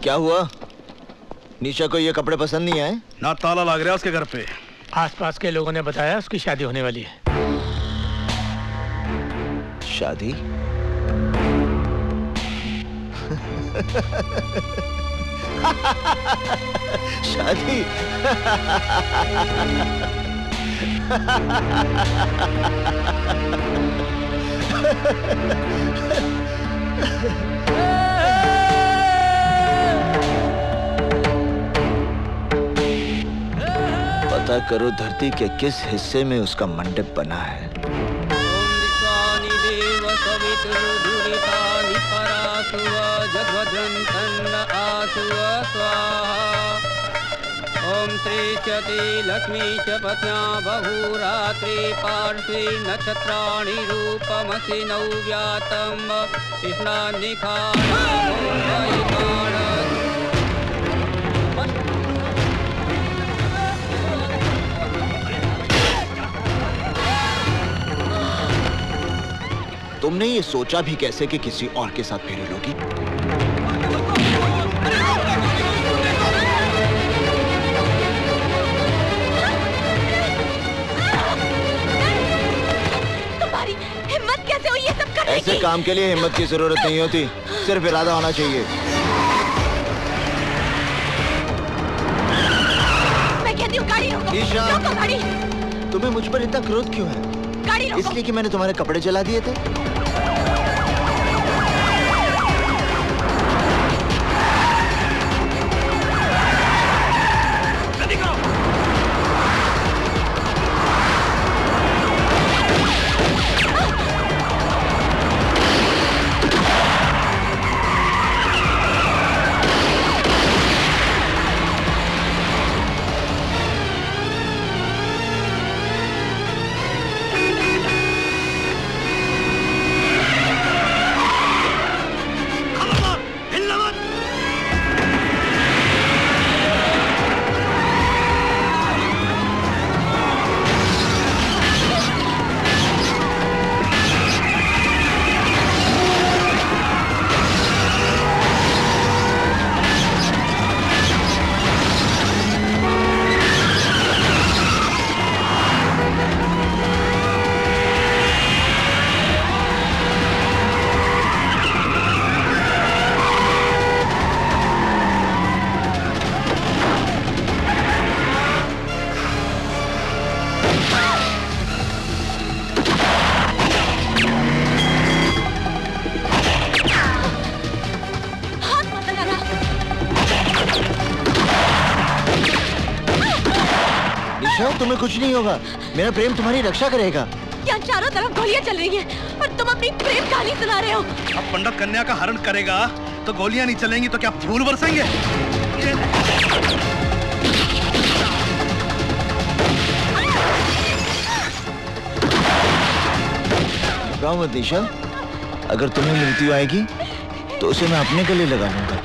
क्या हुआ? निशा को ये कपड़े पसंद नहीं आए? ना ताला लग रहा उसके घर पे। आसपास के लोगों ने बताया उसकी शादी होने वाली है। शादी? शादी? पता करो धरती के किस हिस्से में उसका मंडप बना है। ओम श्री चति लक्ष्मी च पत्न्या बहुरात्रि पार्श्वी नक्षत्राणि रूपमसि नव्यातम तुमने ये सोचा भी कैसे कि किसी और के साथ फेरे लोगी? तुम्हारी हिम्मत कैसे हुई ये सब करने की? ऐसे काम के लिए हिम्मत की जरूरत नहीं होती, सिर्फ इरादा होना चाहिए। मैं कहती हूँ गाड़ी रोको। ईशा, रोको गाड़ी। तुम्हें मुझ पर इतना क्रोध क्यों है? गाड़ी रोको। इसलिए कि मैंने तुम्हारे कपड़े जला दिए थे? तुम्हें कुछ नहीं होगा, मेरा प्रेम तुम्हारी रक्षा करेगा। यहाँ चारों तरफ गोलियां चल रही हैं और तुम अपनी प्रेम कहानी सुना रहे हो। अब पंडित कन्या का हरण करेगा तो गोलियां नहीं चलेंगी तो क्या फूल बरसेंगे? घबराओ मत निशा, अगर तुम्हें मृत्यु आएगी तो उसे मैं अपने गले लगा लूंगा।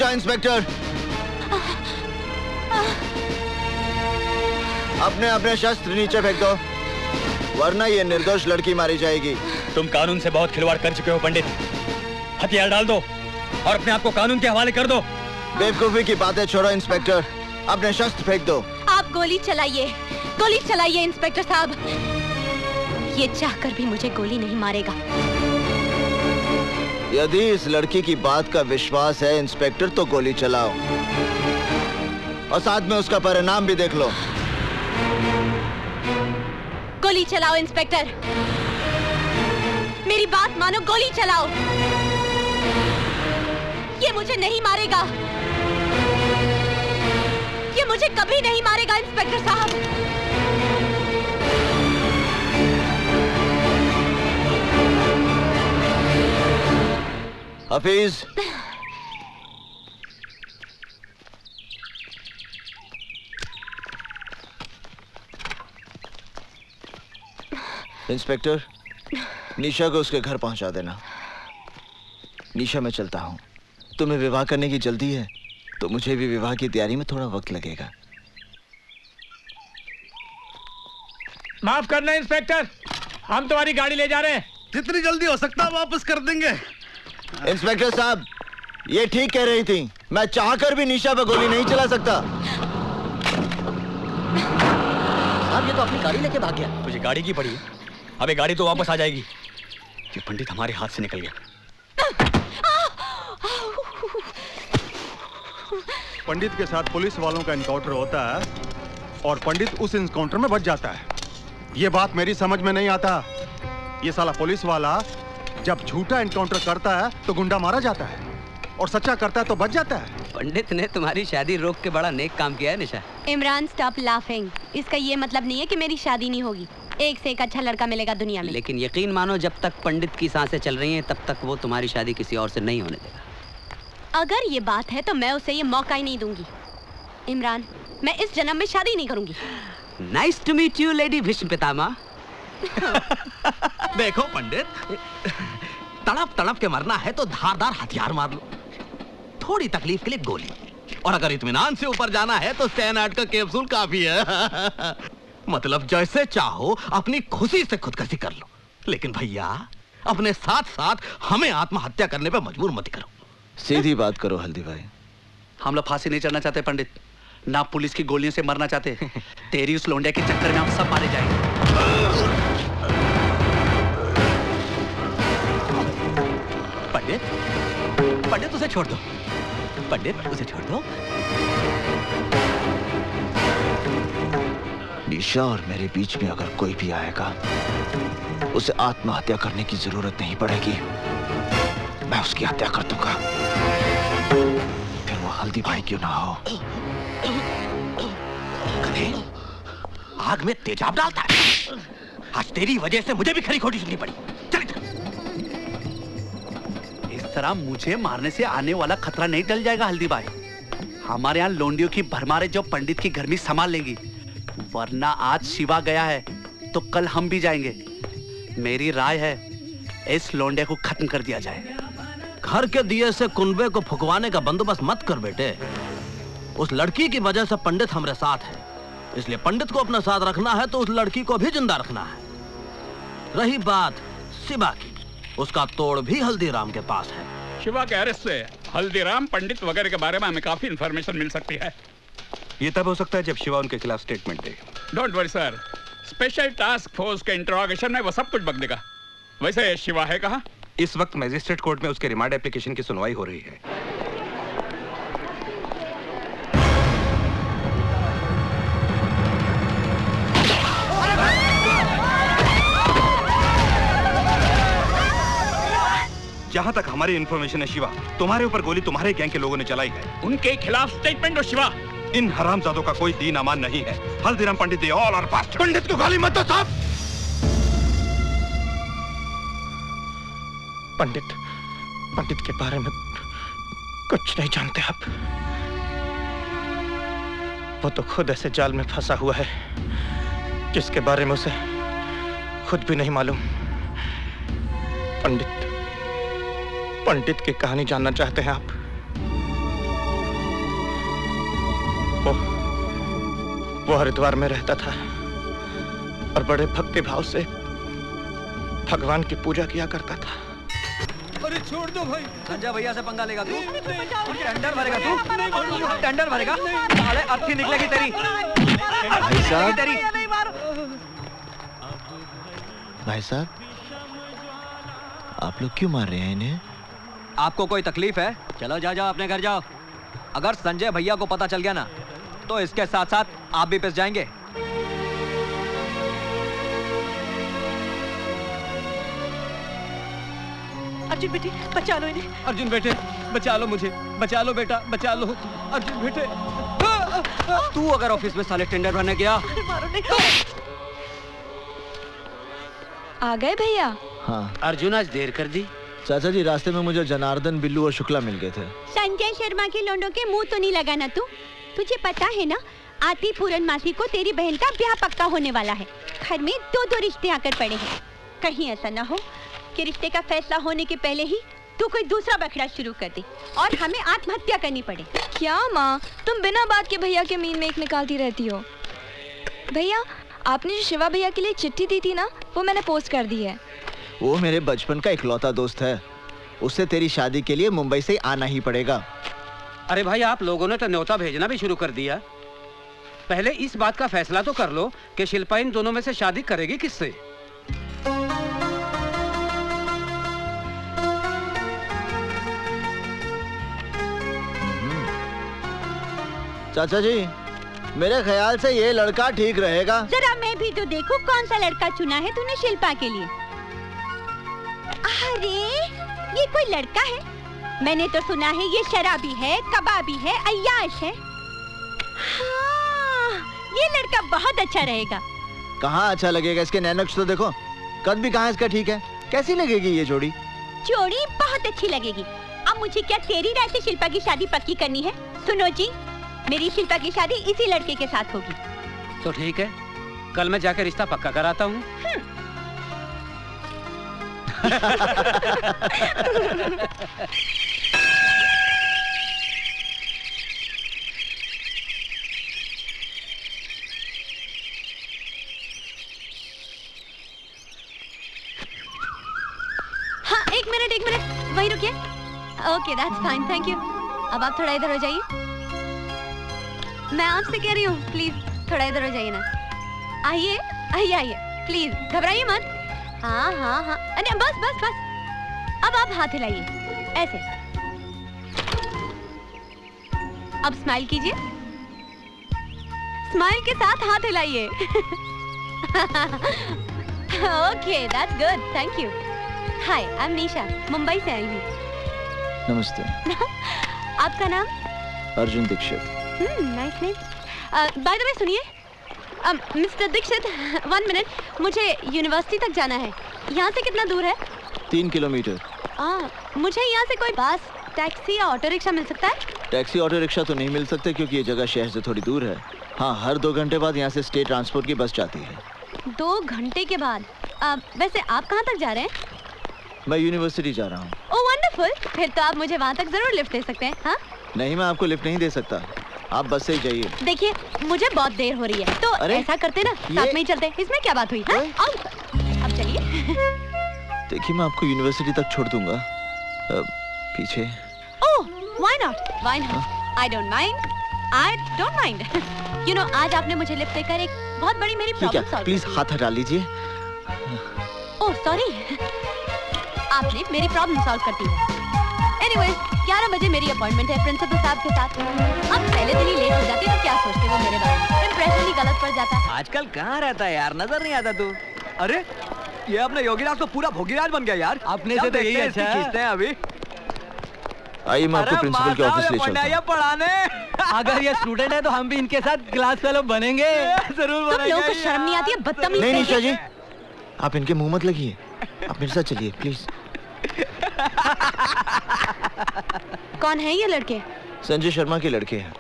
निशा इंस्पेक्टर, अपने अपने शस्त्र नीचे फेंक दो, वरना ये निर्दोष लड़की मारी जाएगी। तुम कानून से बहुत खिलवाड़ कर चुके हो पंडित। हथियार डाल दो और अपने आप को कानून के हवाले कर दो। बेवकूफी की बातें छोड़ो इंस्पेक्टर, अपने शस्त्र फेंक दो। आप गोली चलाइए इंस्पेक्टर साहब। ये चाहकर भी मुझे गोली नहीं मारेगा। यदि इस लड़की की बात का विश्वास है इंस्पेक्टर, तो गोली चलाओ और साथ में उसका परिणाम भी देख लो। गोली चलाओ इंस्पेक्टर, मेरी बात मानो, गोली चलाओ। ये मुझे नहीं मारेगा, ये मुझे कभी नहीं मारेगा इंस्पेक्टर साहब। हफीज, इंस्पेक्टर, निशा को उसके घर पहुंचा देना। निशा, मैं चलता हूं। तुम्हें विवाह करने की जल्दी है तो मुझे भी विवाह की तैयारी में थोड़ा वक्त लगेगा। माफ करना इंस्पेक्टर, हम तुम्हारी गाड़ी ले जा रहे हैं। जितनी जल्दी हो सकता वापस कर देंगे। इंस्पेक्टर साहब, ये ठीक कह रही थी, मैं चाहकर भी निशा पर गोली नहीं चला सकता। साहब, ये तो अपनी गाड़ी लेके भाग गया। तुझे गाड़ी की पड़ी है? अबे गाड़ी तो वापस आ जाएगी। ये पंडित हमारे हाथ से निकल गया। पंडित के साथ पुलिस वालों का एनकाउंटर होता है और पंडित उस एनकाउंटर में बच जाता है। ये बात मेरी समझ में नहीं आता। ये साला पुलिस वाला जब झूठा एनकाउंटर करता है तो गुंडा मारा जाता है और सच्चा करता है तो बच जाता है। पंडित ने तुम्हारी शादी रोक के बड़ा नेक काम किया है निशा। Imran, stop laughing. इसका ये मतलब नहीं है कि मेरी शादी नहीं होगी। एक से एक अच्छा लड़का मिलेगा दुनिया में। लेकिन यकीन मानो, जब तक पंडित की सांसें चल रही हैं तब तक वो तुम्हारी शादी किसी और से नहीं होने देगा। अगर ये बात है तो मैं उसे ये मौका ही नहीं दूंगी। इमरान, मैं इस जन्म में शादी नहीं करूंगी। Nice to meet you lady Bhishma Pitamah. देखो पंडित, तड़प तड़प के मरना है तो धारदार हथियार मार लो, थोड़ी तकलीफ के लिए गोली, और अगर इत्मीनान से ऊपर जाना है तो सैनाट का कैप्सूल काफी है। मतलब जैसे चाहो अपनी खुशी से खुदकुशी कर लो, लेकिन भैया अपने साथ साथ हमें आत्महत्या करने पे मजबूर मत करो। सीधी बात करो हल्दी भाई। हम लोग फांसी नहीं चढ़ना चाहते पंडित, ना पुलिस की गोलियों से मरना चाहते। तेरी उस लोंडिया के चक्कर में हम सब मारे जाएंगे। पंडित, पंडित उसे छोड़ दो, पंडित उसे छोड़ दो। निशा और मेरे बीच में अगर कोई भी आएगा, उसे आत्महत्या करने की जरूरत नहीं पड़ेगी, मैं उसकी हत्या कर दूंगा, फिर वो हल्दी भाई क्यों ना हो। आग में तेजाब डालता है। आज तेरी वजह से मुझे भी खरी खोटी सुननी पड़ी। चल इधर। इस तरह मुझे मारने से आने वाला खतरा नहीं टल जाएगा हल्दी भाई। हमारे यहाँ लोंडियों की भरमारे जो पंडित की घर में संभाल लेंगी, वरना आज शिवा गया है तो कल हम भी जाएंगे। मेरी राय है इस लोंडे को खत्म कर दिया जाए। घर के दिए से कुनबे को फुकवाने का बंदोबस्त मत कर बेटे। उस लड़की की वजह से पंडित हमारे साथ है, इसलिए पंडित को अपना साथ रखना है तो उस लड़की को भी जिंदा रखना है। रही बात शिवा की, उसका तोड़ भी हल्दीराम के पास है। शिवा के अरेस्ट से हल्दीराम, पंडित वगैरह के बारे में हमें काफी इंफॉर्मेशन मिल सकती है। ये तब हो सकता है जब शिवा उनके खिलाफ statement they. Don't worry sir, special task force के इंटरोगेशन में वो सब कुछ बक देगा। वैसे शिवा है कहाँ? इस वक्त मजिस्ट्रेट कोर्ट में उसके रिमांड एप्लीकेशन की सुनवाई हो रही है। जहां तक हमारी इंफॉर्मेशन है शिवा, तुम्हारे ऊपर गोली तुम्हारे गैंग के लोगों ने चलाई है। उनके खिलाफ स्टेटमेंट दो शिवा। इन हरामजादों का कोई दीन अमान नहीं है। हल्दीराम पंडित दे ऑल आर पास्ट। पंडित को गाली मत दो साहब। पंडित के बारे में कुछ नहीं जानते आप। वो तो खुद ऐसे जाल में फंसा हुआ है जिसके बारे में उसे खुद भी नहीं मालूम। पंडित की कहानी जानना चाहते हैं आप? वो हरिद्वार में रहता था और बड़े भक्ति भाव से भगवान की पूजा किया करता था। अरे छोड़ दो भाई। संजय भैया से पंगा लेगा तू? टेंडर भरेगा तू? टेंडर भरेगा? साले अर्थी निकलेगी तेरी। भाई साहब, भाई साहब, आप लोग क्यों मार रहे हैं इन्हें? आपको कोई तकलीफ है? चलो जाओ अपने घर जाओ। अगर संजय भैया को पता चल गया ना तो इसके साथ साथ आप भी पिस जाएंगे। अर्जुन बेटे बचा लो इन्हें। अर्जुन बेटे बचा लो मुझे, बचा लो बेटा, बचा लो। अर्जुन बेटे तू अगर ऑफिस में साले टेंडर भरने गया। मारो नहीं। आ गए भैया? हाँ अर्जुन आज देर कर दी। चाचा जी, रास्ते में मुझे जनार्दन, बिल्लू और शुक्ला मिल गए थे। संजय शर्मा के लोंडों के मुंह तो नहीं लगाना तू। तुझे पता है ना, आती पूरन मासी को तेरी बहन का ब्याह पक्का होने वाला है। घर में दो रिश्ते आकर पड़े हैं। कहीं ऐसा ना हो कि रिश्ते का फैसला होने के पहले ही तू कोई दूसरा बखड़ा शुरू कर दे और हमें आत्महत्या करनी पड़े। क्या माँ, तुम बिना बात के भैया के मीन में एक निकालती रहती हो। भैया, आपने जो शिवा भैया के लिए चिट्ठी दी थी ना, वो मैंने पोस्ट कर दी है। वो मेरे बचपन का इकलौता दोस्त है। उससे तेरी शादी के लिए मुंबई से आना ही पड़ेगा। अरे भाई, आप लोगों ने तो न्योता भेजना भी शुरू कर दिया। पहले इस बात का फैसला तो कर लो कि शिल्पा इन दोनों में से शादी करेगी किससे। चाचा जी, मेरे ख्याल से ये लड़का ठीक रहेगा। जरा मैं भी तो देखूं कौन सा लड़का चुना है तूने शिल्पा के लिए। अरे ये कोई लड़का है? मैंने तो सुना है ये शराबी है, कबाबी है, अय्याश है। हाँ, ये लड़का बहुत अच्छा रहेगा। कहाँ अच्छा लगेगा? इसके नैनक्स तो देखो, कद भी कहाँ इसका ठीक है। कैसी लगेगी ये जोड़ी? जोड़ी बहुत अच्छी लगेगी। अब मुझे क्या तेरी राय से शिल्पा की शादी पक्की करनी है? सुनो जी, मेरी शिल्पा की शादी इसी लड़के के साथ होगी। तो ठीक है, कल मैं जाकर रिश्ता पक्का कराता हूँ। हाँ, एक मिनट वहीं रुकिए। Okay, that's fine, thank you. अब आप थोड़ा इधर हो जाइए। मैं आपसे कह रही हूँ, प्लीज थोड़ा इधर हो जाइए ना। आइए प्लीज, घबराइए मत। हाँ, अरे बस। अब आप हाथ हिलाइए ऐसे। अब स्माइल कीजिए। स्माइल के साथ हाथ हिलाइए। Okay, that's good, thank you. Hi, I am Nisha, Mumbai से आई हूँ। नमस्ते। आपका नाम? Arjun Dikshit. Nice name. By the way सुनिए, मिस्टर दीक्षित, 1 मिनट, मुझे यूनिवर्सिटी तक जाना है। यहाँ से कितना दूर है? 3 किलोमीटर। मुझे यहाँ से कोई बस, टैक्सी या ऑटो रिक्शा मिल सकता है? टैक्सी ऑटो रिक्शा तो नहीं मिल सकते क्योंकि ये जगह शहर से थोड़ी दूर है। हाँ, हर 2 घंटे बाद यहाँ से स्टेट ट्रांसपोर्ट की बस जाती है। 2 घंटे के बाद? वैसे आप कहाँ तक जा रहे हैं? मैं यूनिवर्सिटी जा रहा हूँ। ओह वंडरफुल, फिर तो आप मुझे वहाँ तक जरूर लिफ्ट दे सकते हैं। हाँ? नहीं, मैं आपको लिफ्ट नहीं दे सकता, आप बस से ही जाइए। देखिए, मुझे बहुत देर हो रही है, तो ऐसा करते ना, साथ में ही चलते। इसमें क्या बात हुई? हाँ? अब चलिए। देखिए, मैं आपको यूनिवर्सिटी तक छोड़ दूंगा। पीछे। ओह, why not? I don't mind. You know, आज आपने मुझे लिफ्ट देकर एक बहुत बड़ी मेरी प्रॉब्लम सॉल्व। प्लीज हाथ हटा लीजिए। ओह सॉरी, आपने मेरी प्रॉब्लम सॉल्व कर दी है। Anyways, 11 बजे मेरी अपॉइंटमेंट है प्रिंसिपल साहब के साथ। अब पहले दिन ही लेट हो जाती तो क्या सोचते वो मेरे बारे में? इंप्रेशन ही गलत पड़ जाता। आजकल कहाँ रहता है यार, नजर नहीं आता तू। अरे ये अपने योगीराज तो पूरा भोगीराज बन गया यार। अपने से तो यही अच्छा खींचते हैं अभी। आइए, मैं आपको प्रिंसिपल के ऑफिस ले चलता हूं। पढ़ाने। अगर ये स्टूडेंट है तो हम भी इनके साथ क्लास फेलो बनेंगे। जरूर बनेंगे। तुम लोगों को शर्म नहीं आती है? बदतमीज। नहीं निशा जी, आप इनके मुंह मत लगिए, आप मेरे साथ चलिए प्लीज। कौन है ये लड़के? संजय शर्मा के लड़के हैं।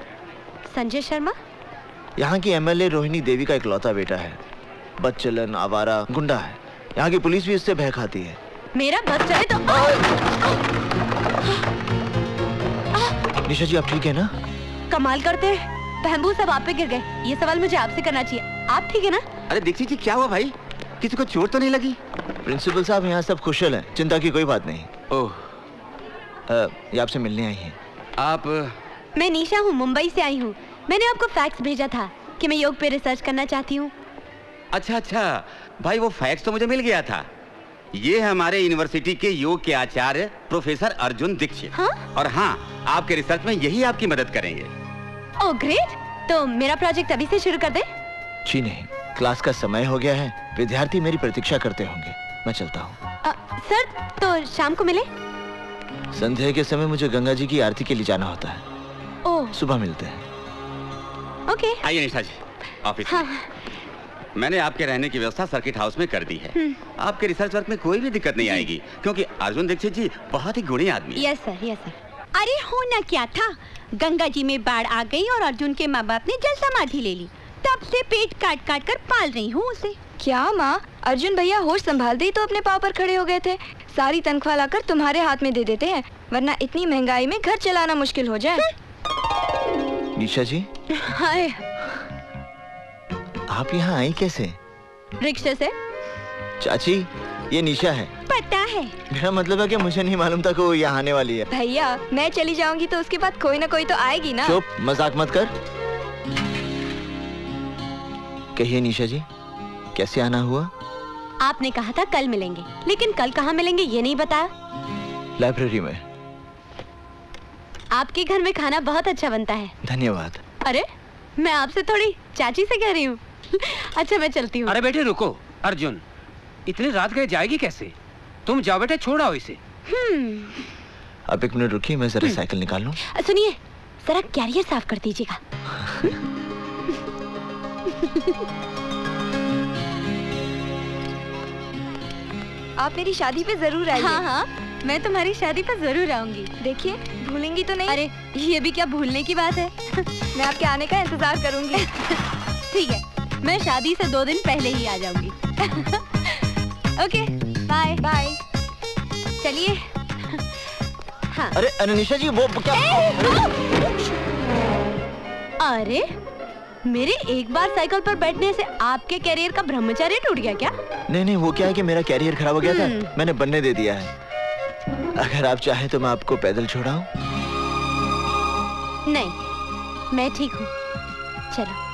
संजय शर्मा? यहाँ की एमएलए रोहिणी देवी का इकलौता बेटा है। बदचलन, आवारा, गुंडा है। यहाँ की पुलिस भी इससे भय खाती है। मेरा बस चले तो। निशा जी, आप ठीक है ना? कमाल करते हैं, बहम्बू सब आप पे गिर गए। ये सवाल मुझे आपसे करना चाहिए। आप ठीक है ना? अरे दीक्षित जी क्या हुआ भाई? किसी को चोट तो नहीं लगी? प्रिंसिपल साहब यहाँ सब कुशल हैं, चिंता की कोई बात नहीं। ओह, ये आपसे मिलने आई हैं। आप? मैं निशा हूँ, मुंबई से आई हूँ। मैंने आपको फैक्स भेजा था कि मैं योग पे रिसर्च करना चाहती हूँ। अच्छा अच्छा भाई, वो फैक्स तो मुझे मिल गया था। ये हमारे यूनिवर्सिटी के योग के आचार्य प्रोफेसर अर्जुन दीक्षित। हाँ? और हाँ, आपके रिसर्च में यही आपकी मदद करेंगे। ओह ग्रेट, तो मेरा प्रोजेक्ट अभी से शुरू कर दे? जी नहीं, क्लास का समय हो गया है, विद्यार्थी मेरी प्रतीक्षा करते होंगे। मैं चलता हूँ। सर तो शाम को मिले? संध्या के समय मुझे गंगा जी की आरती के लिए जाना होता है। ओह सुबह मिलते हैं। ओके। आइए निशा जी ऑफिस हाँ। में। मैंने आपके रहने की व्यवस्था सर्किट हाउस में कर दी है। आपके रिसर्च वर्क में कोई भी दिक्कत नहीं आएगी, क्योंकि अर्जुन दीक्षित जी बहुत ही गुणी आदमी है। Yes sir, yes sir. अरे होना क्या था, गंगा जी में बाढ़ आ गई और अर्जुन के माँ बाप ने जल समाधि ले ली। तब से पेट काट काट कर पाल रही हूँ उसे। क्या माँ, अर्जुन भैया होश संभालते ही तो अपने पाँव पर खड़े हो गए थे। सारी तनख्वाह लाकर तुम्हारे हाथ में दे देते हैं, वरना इतनी महंगाई में घर चलाना मुश्किल हो जाए। निशा जी, हाय। आप यहाँ आई कैसे? रिक्शे से। चाची, ये निशा है। पता है। मेरा मतलब है कि मुझे नहीं मालूम था कि वो यहाँ आने वाली है। भैया मैं चली जाऊंगी तो उसके बाद कोई ना कोई तो आएगी ना। चुप, मजाक मत कर। कहिए निशा जी, कैसे आना हुआ? आपने कहा था कल मिलेंगे, लेकिन कल कहाँ मिलेंगे ये नहीं बताया। लाइब्रेरी में। आपके घर में खाना बहुत अच्छा बनता है। धन्यवाद। अरे मैं आपसे थोड़ी चाची से कह रही हूँ। अच्छा मैं चलती हूँ। अरे बेटे रुको, अर्जुन इतनी रात गए जाएगी कैसे? तुम जाओ बेटे, छोड़ आओ इसे। आप एक मिनट रुकिए, मैं जरा साइकिल निकाल लूं। सुनिए, जरा कैरियर साफ कर दीजिएगा। आप मेरी शादी पे जरूर आइए। हाँ हाँ, मैं तुम्हारी शादी पर जरूर आऊंगी। देखिए भूलेंगी तो नहीं? अरे ये भी क्या भूलने की बात है। मैं आपके आने का इंतजार करूंगी। ठीक है, मैं शादी से 2 दिन पहले ही आ जाऊंगी। Okay bye bye. चलिए। हाँ। अरे अनिशा जी, वो क्या? अरे मेरे एक बार साइकिल पर बैठने से आपके कैरियर का ब्रह्मचर्य टूट गया क्या? नहीं नहीं, वो क्या है कि मेरा कैरियर खराब हो गया था, मैंने बनने दे दिया है। अगर आप चाहें तो मैं आपको पैदल छोड़ाऊं? नहीं, मैं ठीक हूँ। चलो।